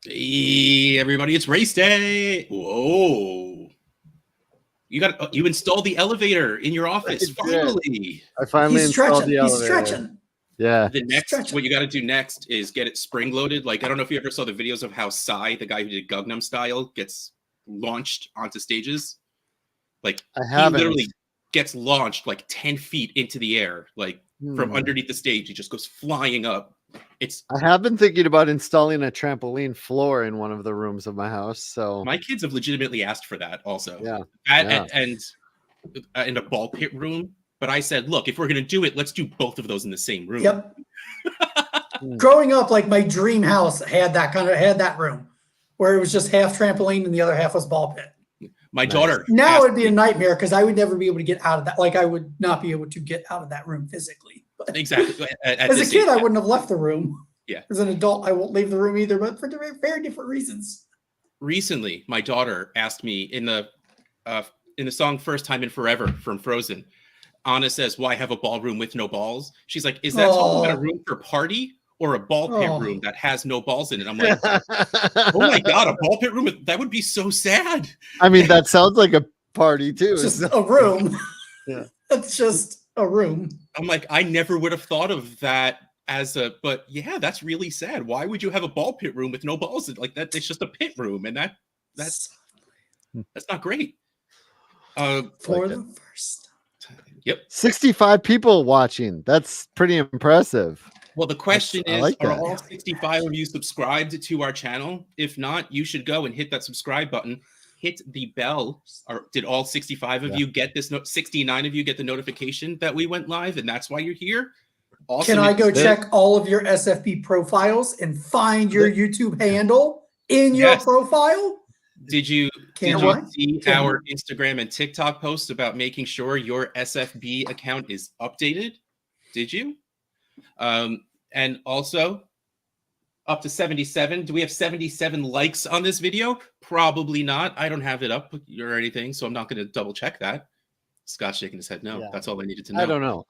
Hey, everybody, it's race day. Whoa. You installed the elevator in your office. Finally. I finally He's installed stretching. the He's elevator. stretching. Yeah. What you got to do next is get it spring loaded. Like, I don't know if you ever saw the videos of how Psy, the guy who did Gangnam Style, gets launched onto stages. Like, I haven't. He literally gets launched like 10 feet into the air, like from underneath the stage. He just goes flying up. I have been thinking about installing a trampoline floor in one of the rooms of my house. So my kids have legitimately asked for that also. Yeah. And in a ball pit room. But I said, look, if we're going to do it, let's do both of those in the same room. Yep. Growing up, like my dream house had that room where it was just half trampoline and the other half was ball pit. My daughter. Now it'd be a nightmare because I would never be able to get out of that. Like I would not be able to get out of that room physically. But exactly. As a kid, I wouldn't have left the room. Yeah. As an adult, I won't leave the room either, but for very different reasons. Recently, my daughter asked me in the song "First Time in Forever" from Frozen. Anna says, "Why have a ballroom with no balls?" She's like, "Is that talking about a room for party or a ball pit room that has no balls in it?" I'm like, "Oh my god, a ball pit room? That would be so sad." I mean, that sounds like a party too. It's just a room. Yeah. It's just a room. I'm like, I never would have thought of that but yeah, that's really sad. Why would you have a ball pit room with no balls? Like that, it's just a pit room, and that's not great. For the first time. Yep. 65 people watching. That's pretty impressive. Well, the question is, are all 65 of you subscribed to our channel? If not, you should go and hit that subscribe button. Hit the bell. Or did all 65 of you get this? 69 of you get the notification that we went live, and that's why you're here. Can I go check all of your SFB profiles and find your YouTube handle in your profile? Did you see our Instagram and TikTok posts about making sure your SFB account is updated? Did you? And also, up to 77. Do we have 77 likes on this video? Probably not. I don't have it up or anything, so I'm not going to double check that. Scott's shaking his head no. Yeah. That's all I needed to know.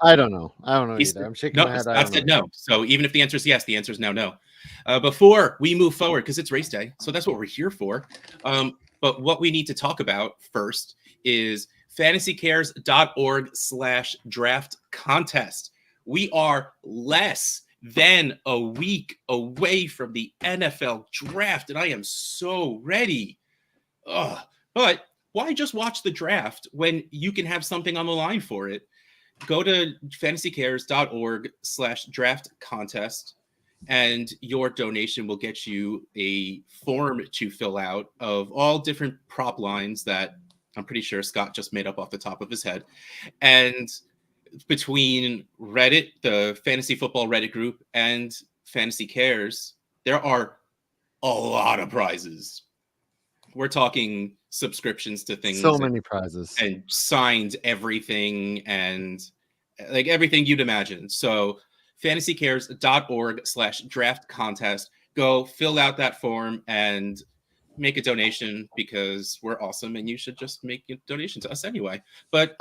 I don't know either. I'm shaking my head. Scott said no. So even if the answer is yes, the answer is no. Before we move forward, because it's race day, so that's what we're here for. But what we need to talk about first is fantasycares.org/draft contest. We are less than a week away from the NFL draft, and I am so ready. But why just watch the draft when you can have something on the line for it? Go to fantasycares.org/draft contest, and your donation will get you a form to fill out of all different prop lines that I'm pretty sure Scott just made up off the top of his head. And between Reddit, the fantasy football Reddit group, and Fantasy Cares, there are a lot of prizes. We're talking subscriptions to things. So many prizes. And signed everything and like everything you'd imagine. So fantasycares.org/draft contest. Go fill out that form and make a donation because we're awesome and you should just make a donation to us anyway. But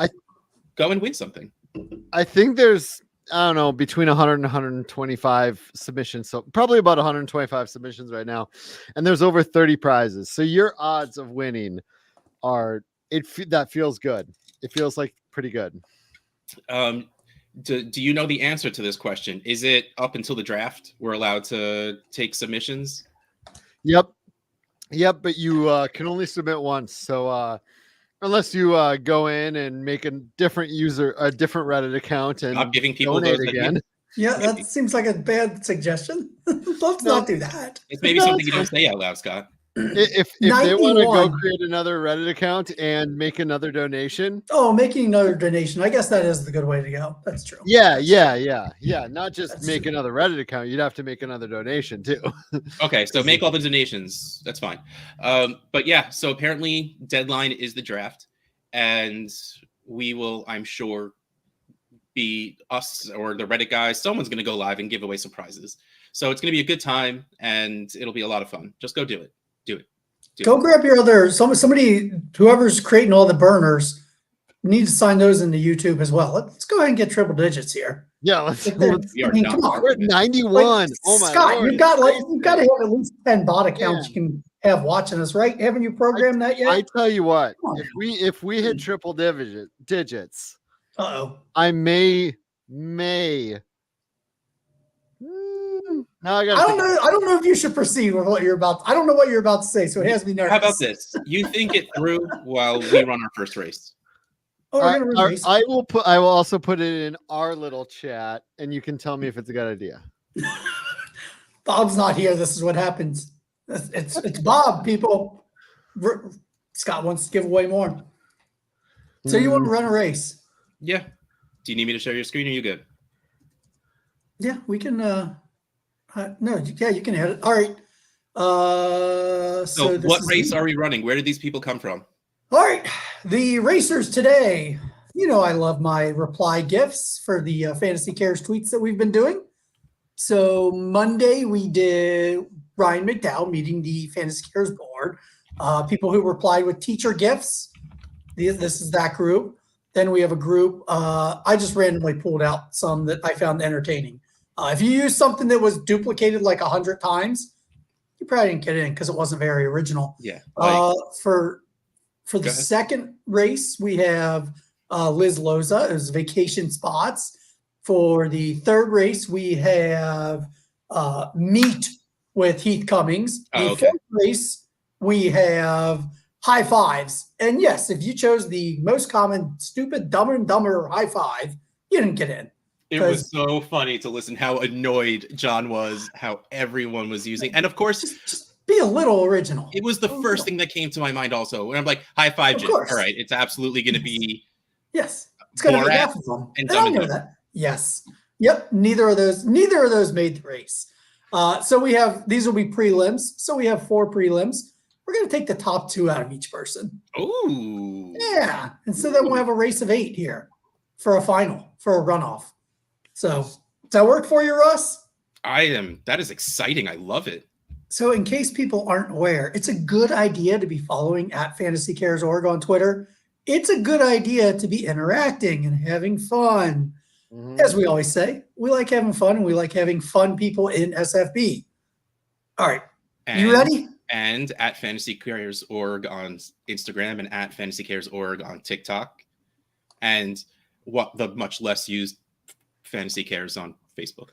go and win something. I think there's, I don't know, between 100 and 125 submissions. So probably about 125 submissions right now. And there's over 30 prizes. So your odds of winning that feels good. It feels like pretty good. Do you know the answer to this question? Is it up until the draft we're allowed to take submissions? Yep. But you can only submit once. So unless you go in and make a different Reddit account and stop giving people donate those again. Yeah, that seems like a bad suggestion. Let's not do that. It's maybe something you don't say out loud, Scott. If they want to go create another Reddit account and make another donation. Oh, making another donation. I guess that is the good way to go. That's true. Yeah. Not just make another Reddit account. You'd have to make another donation too. Okay, so make all the donations. That's fine. But yeah, so apparently deadline is the draft, and we will, I'm sure, be us or the Reddit guys. Someone's going to go live and give away some prizes. So it's going to be a good time, and it'll be a lot of fun. Just go do it. Go grab your other somebody, whoever's creating all the burners. need to sign those into YouTube as well. Let's go ahead and get triple digits here. Yeah, let's. Like, We are I mean, not come on. We're at doing it. 91. Like, Oh my Scott, lord! you've got to Crazy. have at least 10 bot accounts you can have watching us, right? Haven't you programmed that yet? I tell you what, Come on if we hit triple digits, Uh-oh. I may. Now I got. I don't know if you should proceed with what you're about. I don't know what you're about to say, so it has me nervous. How about this? You think it through while we run our first race. Oh, we're gonna release. I will also put it in our little chat, and you can tell me if it's a good idea. Bob's not here. This is what happens. It's Bob, people. Scott wants to give away more. So you want to run a race? Yeah. Do you need me to share your screen? Or are you good? Yeah, we can. No, yeah, you can hit it. All right. So what race are we running? Where did these people come from? All right. The racers today. You know, I love my reply gifts for the Fantasy Cares tweets that we've been doing. So Monday we did Ryan McDowell meeting the Fantasy Cares board. People who replied with teacher gifts. This is that group. Then we have a group. I just randomly pulled out some that I found entertaining. If you use something that was duplicated like 100 times, you probably didn't get in because it wasn't very original. Yeah. For the second race, we have Liz Loza. It was vacation spots. For the third race, we have Meet with Heath Cummings. The fourth race, we have High Fives. And yes, if you chose the most common stupid, Dumber and Dumber high five, you didn't get in. It was so funny to listen how annoyed John was, how everyone was using. And of course, just be a little original. It was the first thing that came to my mind also. And I'm like, high five, Jim. All right, it's absolutely going to be. Yes, it's going to be half of them. And I know that. Yes. Yep. Neither of those made the race. So we have, these will be prelims. So we have 4 prelims. We're going to take the top 2 out of each person. Ooh. Yeah. And so then we'll have a race of 8 here for a final, for a runoff. So does that work for you, Russ? That is exciting. I love it. So in case people aren't aware, it's a good idea to be following at Fantasy Cares Org on Twitter. It's a good idea to be interacting and having fun. Mm-hmm. As we always say, we like having fun and we like having fun people in SFB. All right. You ready? And at Fantasy Cares Org on Instagram and at Fantasy Cares Org on TikTok. And what the much less used Fantasy Cares on Facebook.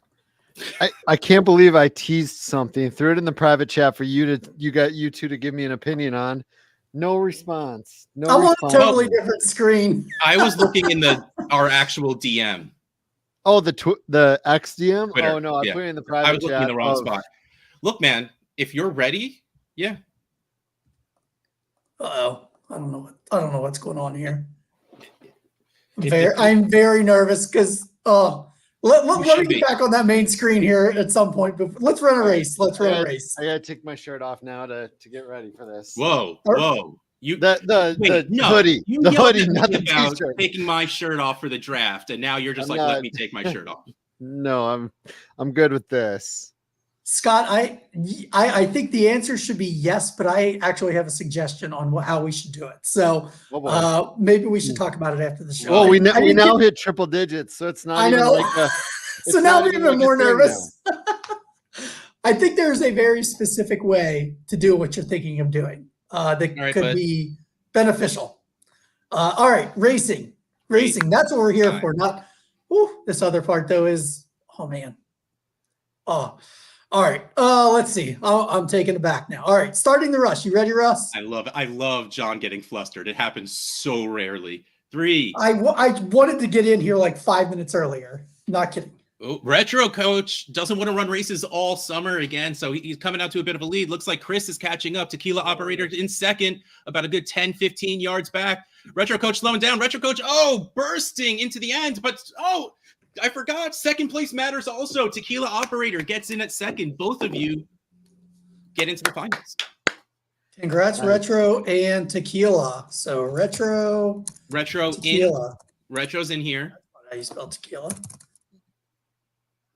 I can't believe I teased something, threw it in the private chat for you two to give me an opinion on. No response. I'm on a totally different screen. I was looking in our actual DM. Oh, the X DM? Twitter. Oh no, I'm putting in the private chat. I was looking in the wrong spot. Look, man, if you're ready, yeah. Uh-oh. I don't know what's going on here. I'm very nervous because let me get back on that main screen here at some point. But let's run a race. I gotta take my shirt off now to get ready for this. Whoa. You the hoodie. The hoodie, not the t-shirt. Taking my shirt off for the draft, and now you're just let me take my shirt off. No, I'm good with this. Scott, I think the answer should be yes, but I actually have a suggestion on how we should do it. So maybe we should talk about it after the show. Well, we now hit triple digits, so it's not. I know. So now I'm even more nervous. I think there's a very specific way to do what you're thinking of doing that could be beneficial. All right, racing. That's what we're here for. Not this other part though is man. All right. Let's see. I'm taking it back now. All right. Starting the rush. You ready, Russ? I love John getting flustered. It happens so rarely. 3. I wanted to get in here like 5 minutes earlier. Not kidding. Oh, Retro Coach doesn't want to run races all summer again, so he's coming out to a bit of a lead. Looks like Chris is catching up. Tequila Operator in second, about a good 10, 15 yards back. Retro Coach slowing down. Retro Coach, bursting into the end, but I forgot. Second place matters also. Tequila Operator gets in at second. Both of you get into the finals. Congrats, Retro and Tequila. So Retro Tequila. Retro's in here. How you spell tequila?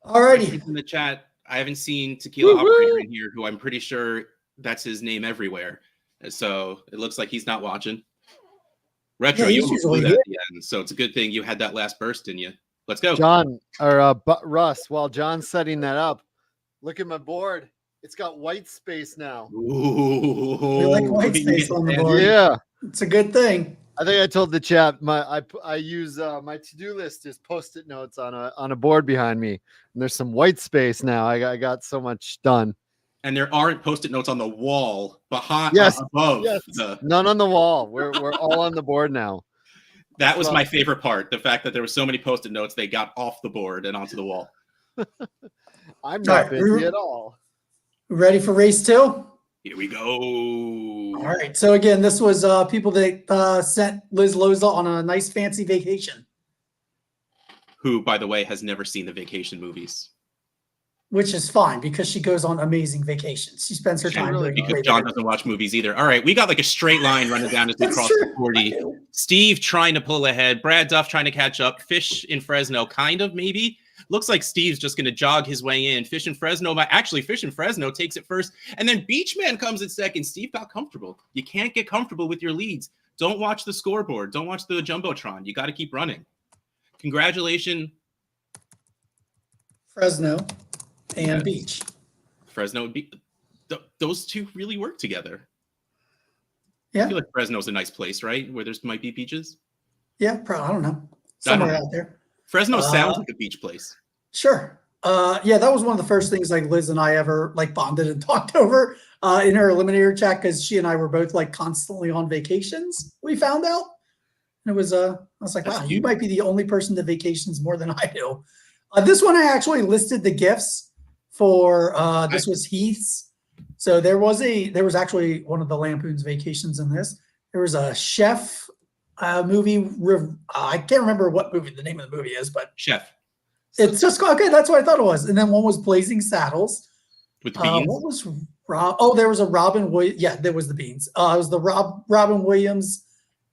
Alrighty. In the chat, I haven't seen Tequila Operator in here, who I'm pretty sure that's his name everywhere. So it looks like he's not watching. Retro, Yeah, you he's almost blew usually that at the end, so it's a good thing you had that last burst in you. Let's go. John Russ, while John's setting that up, look at my board. It's got white space now. Ooh, We like white you space get on the fancy. board. Yeah. It's a good thing. I think I told the chat I use my to-do list is post-it notes on a board behind me, and there's some white space now. I got so much done. And there aren't post-it notes on the wall behind, Yes, above. yes. The, None on the wall. We're all on the board now. that was Well- my favorite part. The fact that there were so many post-it notes, they got off the board and onto the wall. I'm All not right, busy at all. Ready for race 2? Here we go. All right. So again, this was people that sent Liz Loza on a nice fancy vacation, Who, by the way, has never seen the vacation movies. which is fine because she goes on amazing vacations. She spends her time really doing Because way John better. doesn't watch movies either. All right, we got like a straight line running down as we That's cross true. the 40. Steve trying to pull ahead. Brad Duff trying to catch up. Fish in Fresno, kind of, maybe. Looks like Steve's just going to jog his way in. Fish in Fresno, actually, Fish in Fresno takes it first. And then Beachman comes in second. Steve got comfortable. You can't get comfortable with your leads. Don't watch the scoreboard. Don't watch the Jumbotron. You got to keep running. Congratulations, Fresno and Yes. Beach. Fresno. Would be, those two really work together. I Yeah. feel like Fresno's a nice place, right? Where there's might be beaches. Yeah. Probably, I don't know. I don't Somewhere know. out there. Fresno sounds like a beach place. Sure. Yeah, that was one of the first things like Liz and I ever like bonded and talked over in her eliminator chat because she and I were both like constantly on vacations. We found out, and it was I was like, That's wow, you cute. might be the only person that vacations more than I do. This one I actually listed the gifts for. This was Heath's. So there was actually one of the Lampoon's vacations in this. There was a chef movie. I can't remember what movie the name of the movie is, but Chef it's just okay. That's what I thought it was. And then one was Blazing Saddles. with the beans. What was Rob? Oh, there was a Robin Williams. Yeah, there was the beans. It was the Robin Williams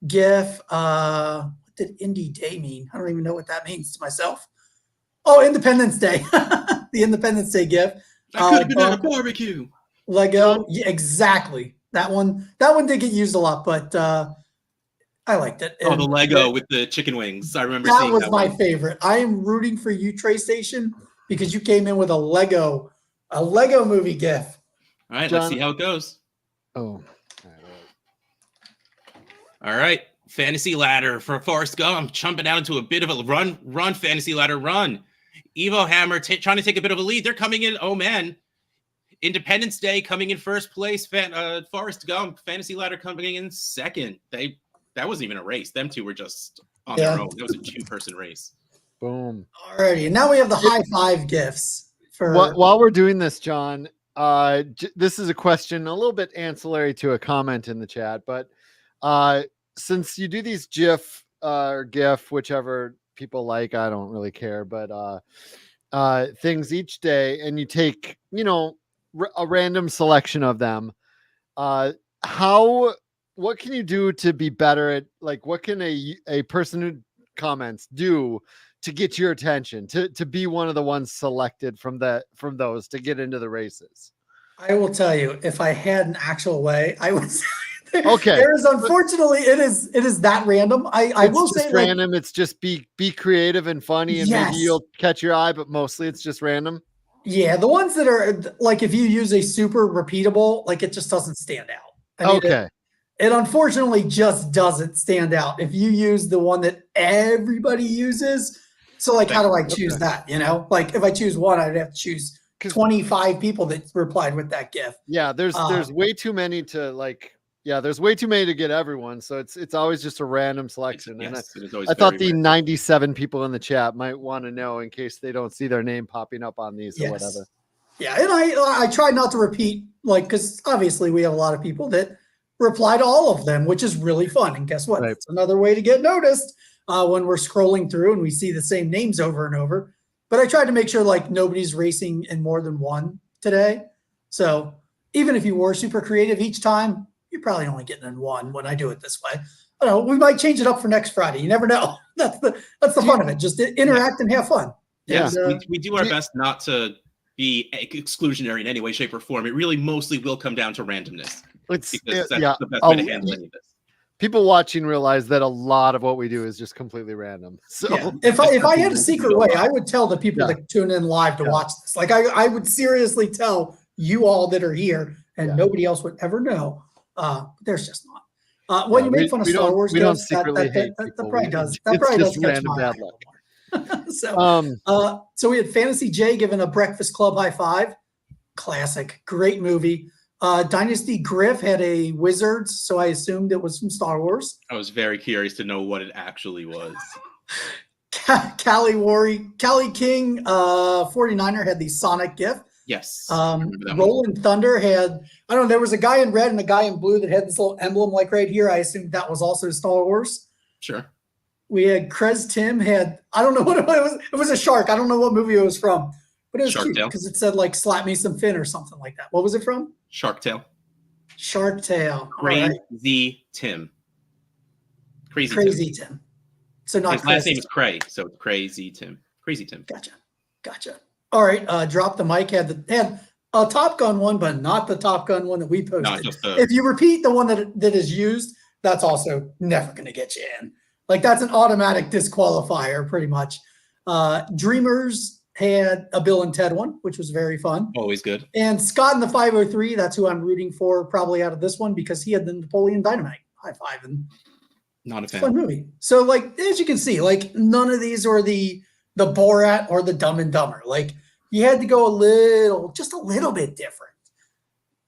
gif. What did Indie Day mean? I don't even know what that means to myself. Oh, Independence Day. The Independence Day gif. I could have been at a barbecue. Lego. Yeah, exactly. That one did get used a lot, but I liked it. Oh, And the Lego with the chicken wings. I remember that seeing was that my one. favorite. I am rooting for you, Trey Station, because you came in with a Lego movie gif. All right, John- let's see how it goes. Oh. All right, fantasy ladder for Forrest Gump, jumping out into a bit of a run, fantasy ladder, run. Evo Hammer trying to take a bit of a lead. They're coming in. Oh man, Independence Day coming in first place. Forrest Gump, fantasy ladder coming in second. That wasn't even a race. Them two were just on Yeah. their own. That was a two-person race. Boom. Alrighty, and now we have the high five gifts for. While we're doing this, John, this is a question a little bit ancillary to a comment in the chat, but since you do these GIF or GIF, whichever people like, I don't really care, but things each day, and you take, a random selection of them. What can you do to be better at, like, what can a person who comments do to get your attention, to be one of the ones selected from those to get into the races? I will tell you, if I had an actual way, I would. Okay. There is, unfortunately, it is that random. I will It's say just like, random. It's just be creative and funny, and Yes. maybe you'll catch your eye, but mostly it's just random. yeah, the ones that are like if you use a super repeatable, like it just doesn't stand out. I mean, Okay. It unfortunately just doesn't stand out. If you use the one that everybody uses, so like how do I choose that? Like if I choose one, I'd have to choose 25 people that replied with that GIF. Yeah, there's way too many to there's way too many to get everyone. So it's always just a random selection. And Yes, it is always I thought very the rare. 97 people in the chat might want to know in case they don't see their name popping up on these or whatever. Yeah, and I try not to repeat, like, because obviously we have a lot of people that reply to all of them, which is really fun. And guess what? Right. It's another way to get noticed when we're scrolling through and we see the same names over and over. But I tried to make sure like nobody's racing in more than one today. So even if you were super creative each time, you're probably only getting in one when I do it this way. I don't know. We might change it up for next Friday. You never know. That's the fun of it. Just interact and have fun. Yes, And, we do our best not to be exclusionary in any way, shape, or form. It really mostly will come down to randomness. It's Because that's yeah, the best way to handle any of this. people watching realize that a lot of what we do is just completely random. So Yeah. If I had a secret way, I would tell the people Yeah. that tune in live to watch this. Like I would seriously tell you all that are here, and nobody else would ever know. There's just not. When you make fun of Star Wars, we don't gifts, secretly hate that people. probably does. That probably does catch random my bad eye. luck. So we had Fantasy J giving a Breakfast Club high five. Classic, great movie. Dynasty Griff had a Wizards, so I assumed it was from Star Wars. I was very curious to know what it actually was. Callie King, 49er, had the Sonic gift. Yes. I remember that one. Rolling Thunder had, I don't know, there was a guy in red and a guy in blue that had this little emblem like right here. I assumed that was also Star Wars. Sure. We had Krez Tim had, I don't know what it was. It was a shark. I don't know what movie it was from, but it was Shark cute Tale. because it said like slap me some fin or something like that. What was it from? Shark Tale. Shark Tale. All right. Crazy Tim. Crazy Tim. So not His last Chris. name is Cray, so it's Crazy Tim. Crazy Tim. Gotcha. All right. Drop the mic had a Top Gun one, but not the Top Gun one that we posted. Not just the If you repeat the one that is used, that's also never going to get you in. Like that's an automatic disqualifier, pretty much. Dreamers had a Bill and Ted one, which was very fun. always good. And Scott in the 503, that's who I'm rooting for probably out of this one because he had the Napoleon Dynamite high five and Not a fan. fun movie. So like as you can see, like none of these are the Borat or the Dumb and Dumber. Like you had to go just a little bit different.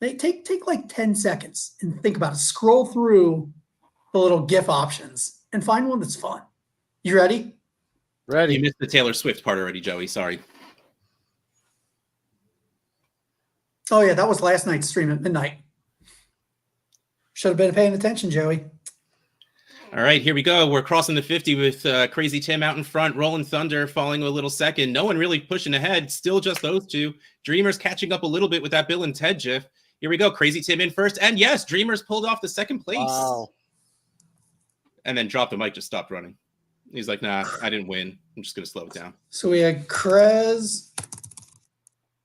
They take like 10 seconds and think about it. Scroll through the little GIF options and find one that's fun. You ready? You Ready. missed the Taylor Swift part already, Joey. Sorry. Oh yeah, that was last night's stream at midnight. Should have been paying attention, Joey. All right, here we go. We're crossing the 50 with Crazy Tim out in front, Rolling Thunder falling a little second. No one really pushing ahead. Still just those two. Dreamers catching up a little bit with that Bill and Ted gif. Here we go. Crazy Tim in first. And yes, Dreamers pulled off the second place. Wow. And then dropped the mic, just stopped running. He's like, nah, I didn't win. I'm just going to slow it down. So we had Krez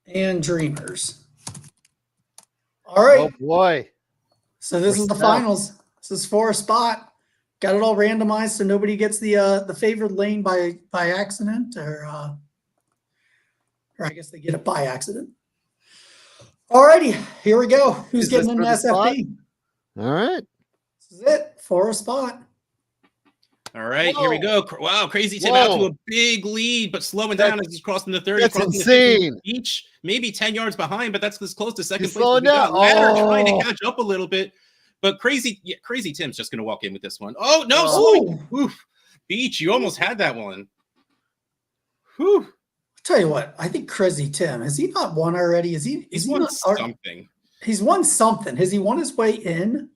and Dreamers. All right. Oh boy. So this is the finals. This is for a spot. Got it all randomized so nobody gets the favored lane by accident or I guess they get it by accident. All righty, here we go. Who's Is getting this an for the SFP? All right. This is it for a spot. All right, here we go. Wow, Crazy Tim out to a big lead, but slowing down as he's crossing the 30. That's crossing insane. The 50, each maybe 10 yards behind, but that's as close to second He's place. slowing as we got. down. Ladder trying to Oh. catch up a little bit, but Crazy Tim's just going to walk in with this one. Oh, no, Oh. slowing. Oof. Beach, you almost had that one. Whew. I'll tell you what, I think Crazy Tim, has he not won already? Is he won not, something. He's won something. Has he won his way in?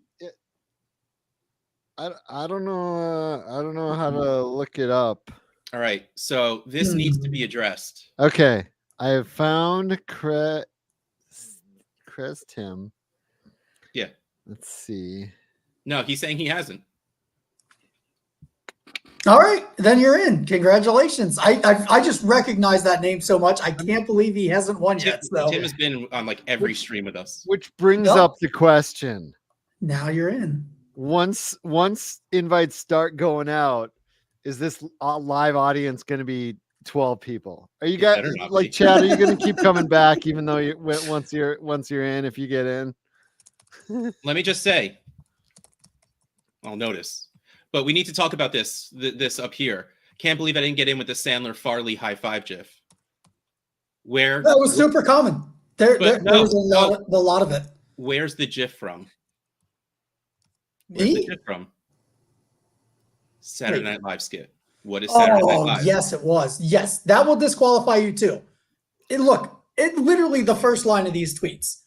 I don't know. I don't know how to look it up. All right, so this needs to be addressed. Okay. I have found Krez Tim. Yeah. Let's see. No, he's saying he hasn't. All right, then you're in. Congratulations. I just recognize that name so much. I can't believe he hasn't won yet. So Tim has been on like every stream with us. Which brings Yep. up the question. now you're in. Once invites start going out, is this live audience going to be 12 people? Are you It guys better not like be. Chad? Are you going to keep coming back even though once you're in? If you get in, Let me just say, I'll notice, but we need to talk about this up here. Can't believe I didn't get in with the Sandler Farley high five gif. Where That was super common. There was a lot of it. where's the gif from? Where's the Me? gif from? Saturday Night Live skit. What is Saturday Night Oh, Live? yes, it was. Yes, that will disqualify you too. It literally the first line of these tweets.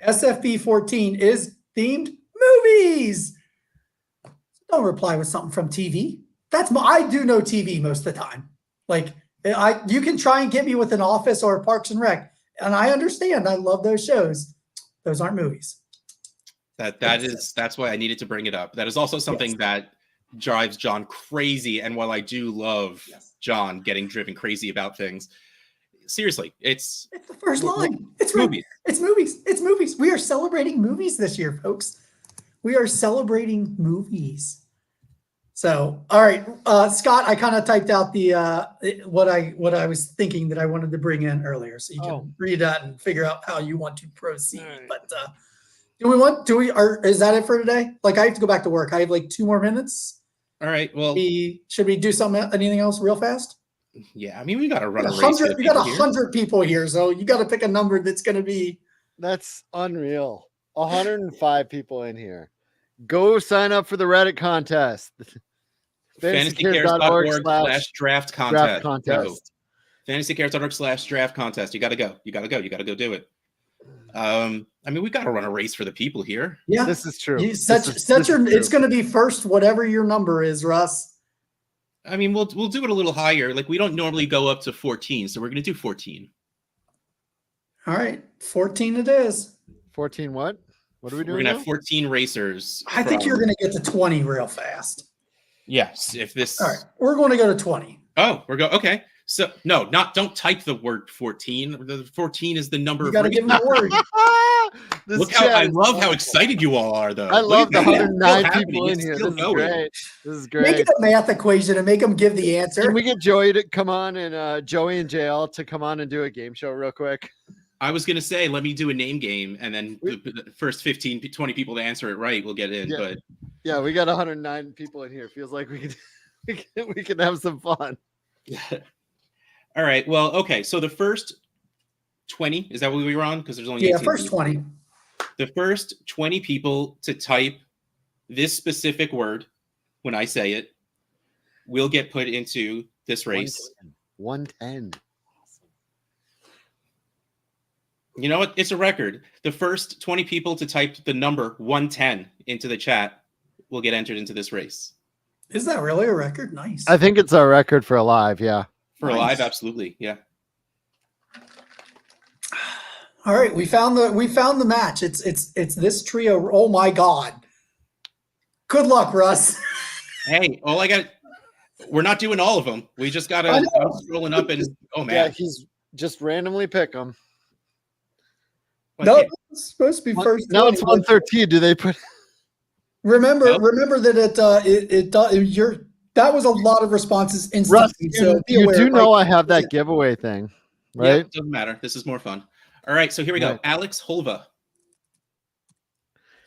SFP 14 is themed movies. Don't reply with something from TV. I do know TV most of the time. Like you can try and get me with an Office or Parks and Rec, and I understand. I love those shows. Those aren't movies. That's why I needed to bring it up. That is also something that drives John crazy. And while I do love John getting driven crazy about things, seriously, it's the first line. It's movies. It's movies. It's movies. We are celebrating movies this year, folks. We are celebrating movies. So, all right, Scott, I kind of typed out the what I was thinking that I wanted to bring in earlier, so you can read that and figure out how you want to proceed. All right. But is that it for today? Like, I have to go back to work. I have like 2 more minutes. All right. Well, Should we do anything else real fast? yeah. I mean, we got to run a race. We got 100 people here, so you got to pick a number that's going to be. That's unreal. 105 people in here. Go sign up for the Reddit contest. FantasyCares.org/draft contest. Go. FantasyCares.org/draft contest. You got to go. You got to go. You got to go do it. I mean, we got to run a race for the people here. Yeah, this is true. It's going to be first, whatever your number is, Russ. I mean, we'll do it a little higher. Like, we don't normally go up to 14, so we're going to do 14. All right, 14 it is. 14 what? What are we doing? We're going to have 14 racers. I think you're going to get to 20 real fast. Yes, if this. All right, we're going to go to 20. Oh, okay. So don't type the word 14. The 14 is the number. You got to give them the word. I love how excited you all are, though. I love the 109 people in here. This is great. Make it a math equation and make them give the answer. Can we get Joey to come on and Joey and JL to come on and do a game show real quick? I was going to say, let me do a name game, and then the first 15, 20 people to answer it right will get in. Yeah. But yeah, we got 109 people in here. Feels like we can have some fun. All right. Well, okay. So the first 20, is that what we were on? Because there's only 18 first people. 20. The first 20 people to type this specific word when I say it will get put into this race. 110. You know what? It's a record. The first 20 people to type the number 110 into the chat will get entered into this race. Is that really a record? Nice. I think it's our record for a live. Yeah. For a live, absolutely. Yeah. All right, we found the match. It's this trio. Oh my God! Good luck, Russ. Hey, we're not doing all of them. We just got to scrolling up and man. Yeah, he's just randomly pick them. No, it's supposed to be first. Now it's 113. Do they put? Remember that that was a lot of responses instantly. Russ, you do know I have that giveaway thing, right? Yeah, doesn't matter. This is more fun. All right, so here we go. Alex Holva.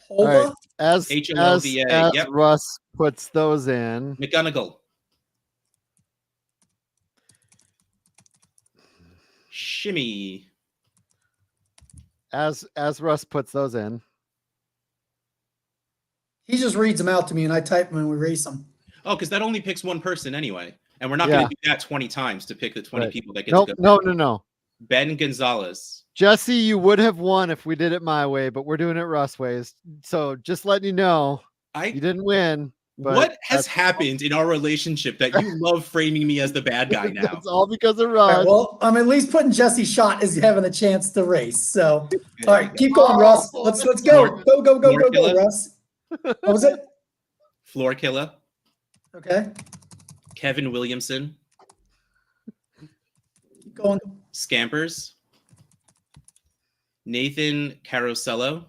Holva? Right. As HLVA. Yep. Russ puts those in. McGonigal. Shimmy. As Russ puts those in. He just reads them out to me and I type them and we race them. Oh, because that only picks one person anyway. And we're not going to do that 20 times to pick the 20 people that get to go. No. Ben Gonzalez. Jesse, you would have won if we did it my way, but we're doing it Russ ways. So just letting you know, you didn't win. What has happened in our relationship that you love framing me as the bad guy now? It's all because of Russ. Right, well, I'm at least putting Jesse's shot as having a chance to race. So, all right, keep going, Russ. Let's go. Go, Russ. What was it? Floor Killer. Okay. Kevin Williamson. Keep going. Scampers. Nathan Carosello.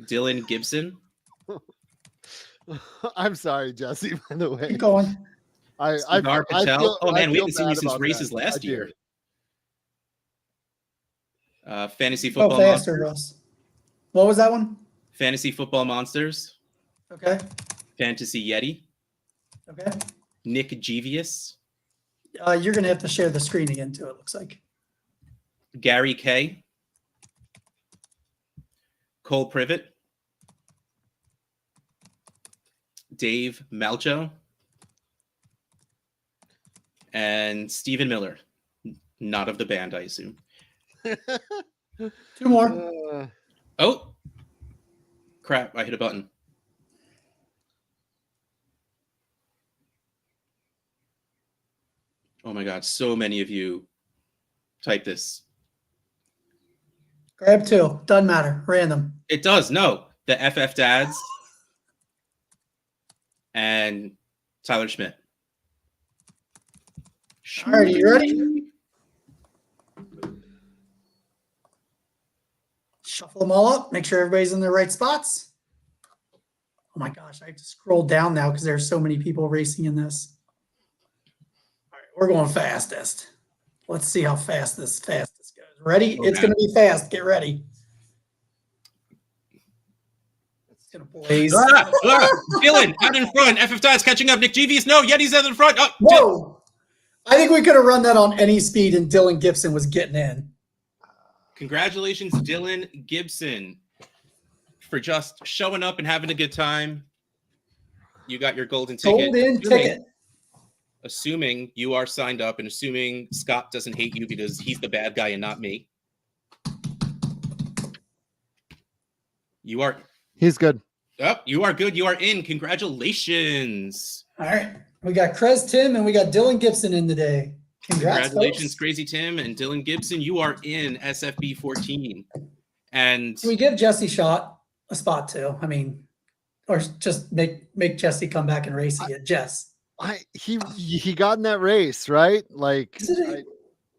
Dylan Gibson. I'm sorry, Jesse, by the way. Keep going. Sundar Patel. We haven't seen you since races last year. Fantasy Football faster, Monsters. Russ. What was that one? Fantasy Football Monsters. Okay. Fantasy Yeti. Okay. Nick Jevius. You're going to have to share the screen again, too, it looks like. Gary K. Cole Privet. Dave Malcho. And Stephen Miller. Not of the band, I assume. 2 more. Oh. Crap, I hit a button. Oh my God, so many of you type this. Grab 2. Doesn't matter. Random. It does. No. The FF Dads and Tyler Schmidt. All right, you ready? shuffle them all up, make sure everybody's in the right spots. Oh my gosh, I have to scroll down now because there's so many people racing in this. All right, we're going fastest. Let's see how fast this goes. Ready? It's going to be fast. Get ready. It's going to blaze. Dylan out in front. FF Dice catching up. Nick Jeeves. No, Yeti's out in front. Oh, whoa. I think we could have run that on any speed and Dylan Gibson was getting in. Congratulations, Dylan Gibson, for just showing up and having a good time. You got your golden ticket. Golden ticket. Assuming you are signed up and assuming Scott doesn't hate you because he's the bad guy and not me. You are. He's good. Oh, you are good. You are in. Congratulations. All right. We got Krez Tim and we got Dylan Gibson in today. Congratulations, folks. Crazy Tim and Dylan Gibson. You are in SFB 14. And can we give Jesse Shot a spot too? I mean, or just make Jesse come back and race again. Jess. He got in that race, right? Like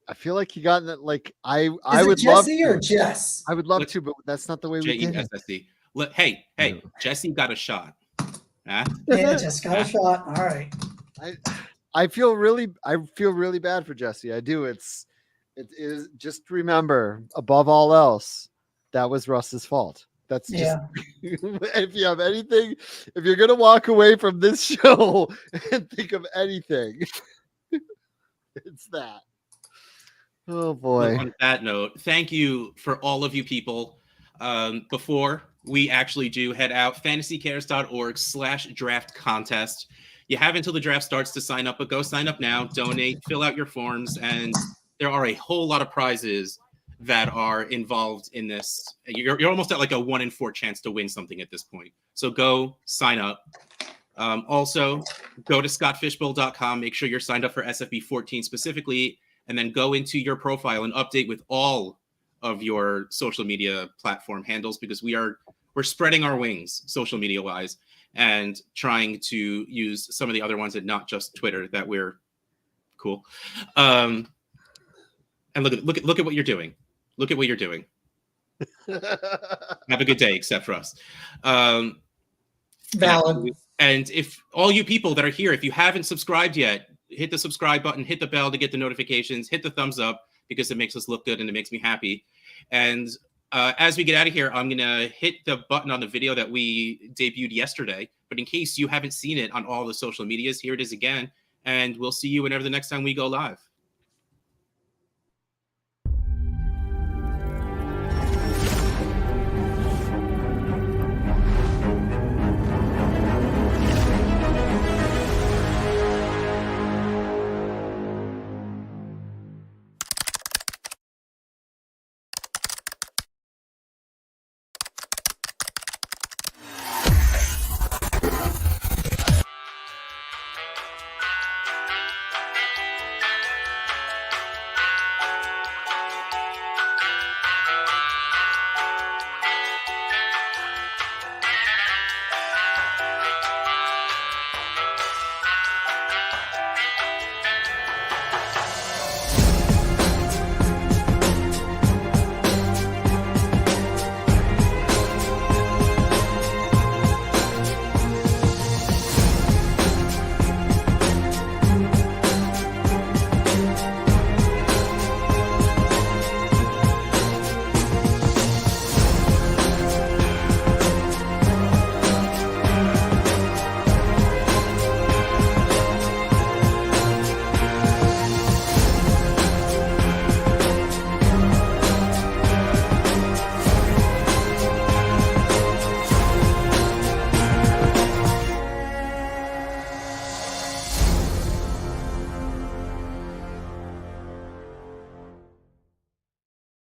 I feel like he got in that. Like I would Jesse love or Jess. I would love to, but that's not the way we did it. Hey, Jesse got a shot. Yeah, Jess got a shot. All right. I feel really bad for Jesse. I do. It is just remember, above all else, that was Russ's fault. That's just if you have anything, if you're gonna walk away from this show and think of anything, it's that. Oh boy. On that note, thank you for all of you people. Before we actually do head out, fantasycares.org/draft contest. You have until the draft starts to sign up, but go sign up now, donate, fill out your forms, and there are a whole lot of prizes that are involved in this. You're almost at like a 1 in 4 chance to win something at this point. So go sign up. Also, go to scottfishbowl.com. Make sure you're signed up for SFB 14 specifically, and then go into your profile and update with all of your social media platform handles, because we're spreading our wings social media wise and trying to use some of the other ones and not just Twitter, that we're cool. And look at what you're doing. Look at what you're doing. Have a good day, except for us. Valid. And if all you people that are here, if you haven't subscribed yet, hit the subscribe button, hit the bell to get the notifications, hit the thumbs up because it makes us look good and it makes me happy. And as we get out of here, I'm going to hit the button on the video that we debuted yesterday. But in case you haven't seen it on all the social medias, here it is again. And we'll see you whenever the next time we go live.